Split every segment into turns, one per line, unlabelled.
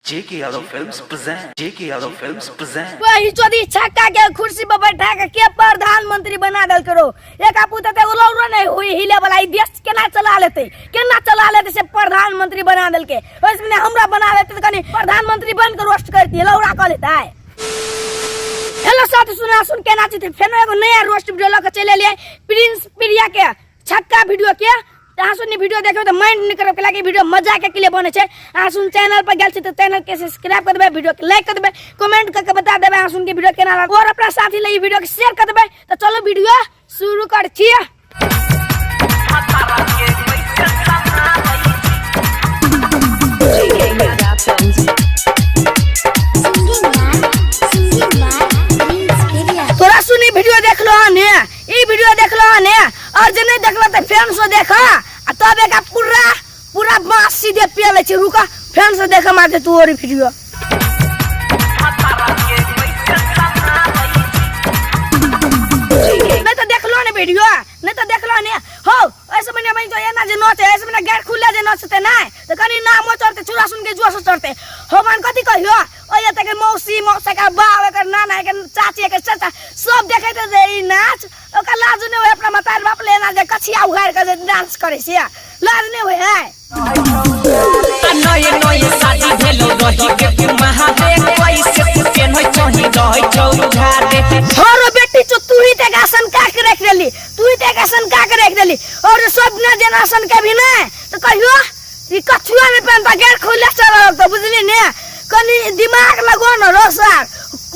JK Yadav Films present. JK Yadav Films present.
वही चोदी छक्का के कुर्सी पर बैठा के प्रधानमंत्री बना दल करो। एक आपू तते उलौरा नहीं हुई हिले वाला देश केना चला लेते से प्रधानमंत्री बना दल के। इसमें हमरा बना लेते कनी प्रधानमंत्री बन के रोस्ट करती है लौरा कर लेता है। हेलो साथी सुन के नाची थे फेनो एगो नया रोस्ट वीडियो लेके चले लिए प्रिंस प्रिया के छक्का वीडियो के आसुनी वीडियो देखो तो माइंड नहीं करब के वीडियो मजा के लिए बने छे। आसुन चैनल पर गेल छी तो चैनल के सब्सक्राइब कर देबे, वीडियो के लाइक कर देबे, कमेंट करके बता देबे आसुन के वीडियो केना लागल और अपना साथी ले वीडियो के शेयर कर देबे। तो चलो वीडियो शुरू कर छिए। तोरा सुनी वीडियो देख लो ने ई वीडियो देख लो ने और जे नहीं देखलो त फैन से देखा तब एक पूरा बांस सीधे पे ले छी। रुका फैन से देखा मार दे तू और वीडियो नहीं तो देख लो ने वीडियो नहीं तो देख लो ने हो ऐसे मने मैं जो एना जे नोचे ऐसे मने गेट खुले जे नोचते नहीं तो कनी नाम चढ़ते चूड़ा सुन के जोश चढ़ते हो मान कथि कहियो ओये तक मौसी का बाप के नाना के चाची के चाचा सब देखे तो ई नाच ओका लाज ने होय अपना मतार बाप लेना जे कछिया उघार के डांस करे से लाज ने होय है। नये शादी भेलो रही के महादेव कैसे पेन होय चही रही चौघारे छोरो बेटी जो तू ही ते आसन का के रख देली तू ही ते आसन का के रख देली और सब ने जनरेशन के भी नहीं तो कहियो ई कछुआ में पेनता गेट खुले चला तो बुझली ने कनी दिमाग लगो न रोसार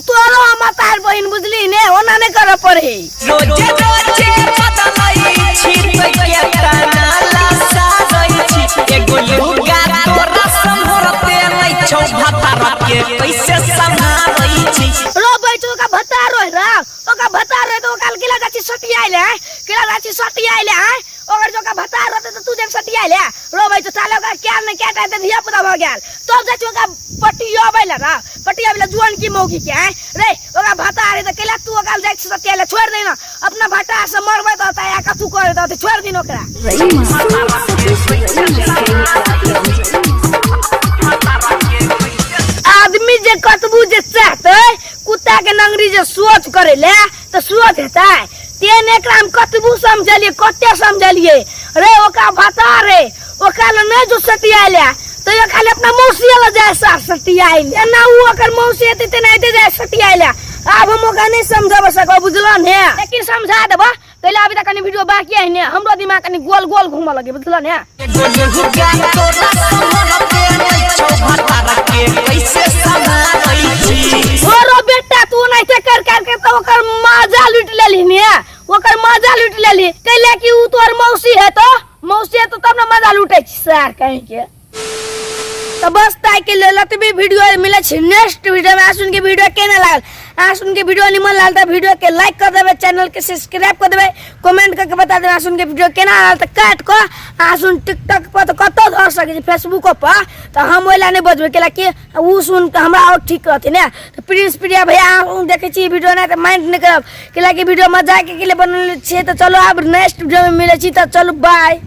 तोरो मतार बहिन बुझली ने ओना ने कर पड़े रोजे बदलई छी के तना लासा रही छी एगो लुगा तोरा संभरते नहीं छौ भतारा के कैसे संभालई छी रो बैठो का भतारो रा ओका भतारो तो काल किला जाची सटी आइले है और जो का भतार रहते तो तू जब सटी आइले रो भाई तो चालो का क्या ने क्या कहते धिया पुता हो गेल तो जाचो का पटिया बैला रा पटिया बैला जुआन की मौगी के है रे ओका भतार तो केला तू काल जाच सटी आइले छोड़ देना अपना भटा से मरबे तो या का तू कर तो छोड़ दिन ओकरा आदमी जे कतबू जे चाहते कुत्ता के नंगरी जे सोच करे ले तो सोच हेता है तेन एकरा हम कतबू समझलिए कते समझलिए रे ओका भता रे ओका ल नै जो सटी आइले तो ये खाली अपना मौसी ल जाय सटी आइले ना उ ओकर मौसी एते ते नै दे जाय सटी आइले अब हम ओका नहीं समझब सको बुझलो ने लेकिन समझा देबो पहले अभी तक वीडियो बाकी है ने हमरो दिमाग कनी गोल गोल घूम लगे बुझलो ने छोरो बेटा तू नहीं ते कर के तो ओकर मजा लूट लेली ने ओकर मजा लूट लेली कैले कि उ तोर मौसी है तो तब ना मजा लूटे छी सार कहीं के तो बस ताई के ले लत भी वीडियो मिले छी नेक्स्ट वीडियो में। आसुन के वीडियो केना लागल आसुन के वीडियो निमन लागल त वीडियो के लाइक कर देबे, चैनल के सब्सक्राइब कर देबे, कमेंट करके बता देबे आसुन के वीडियो केना लागल त काट को आसुन टिकटॉक पर तो कतो धर सके फेसबुक पर तो हम ओइला नहीं बजबे केला कि उ सुन के हमरा और ठीक रहते ने। तो प्रिंस प्रिया भैया देखे छी वीडियो ना तो माइंड नहीं करब केला कि वीडियो मजा के लिए बनल छे। तो चलो अब नेक्स्ट वीडियो में मिले छी तो चलो बाय।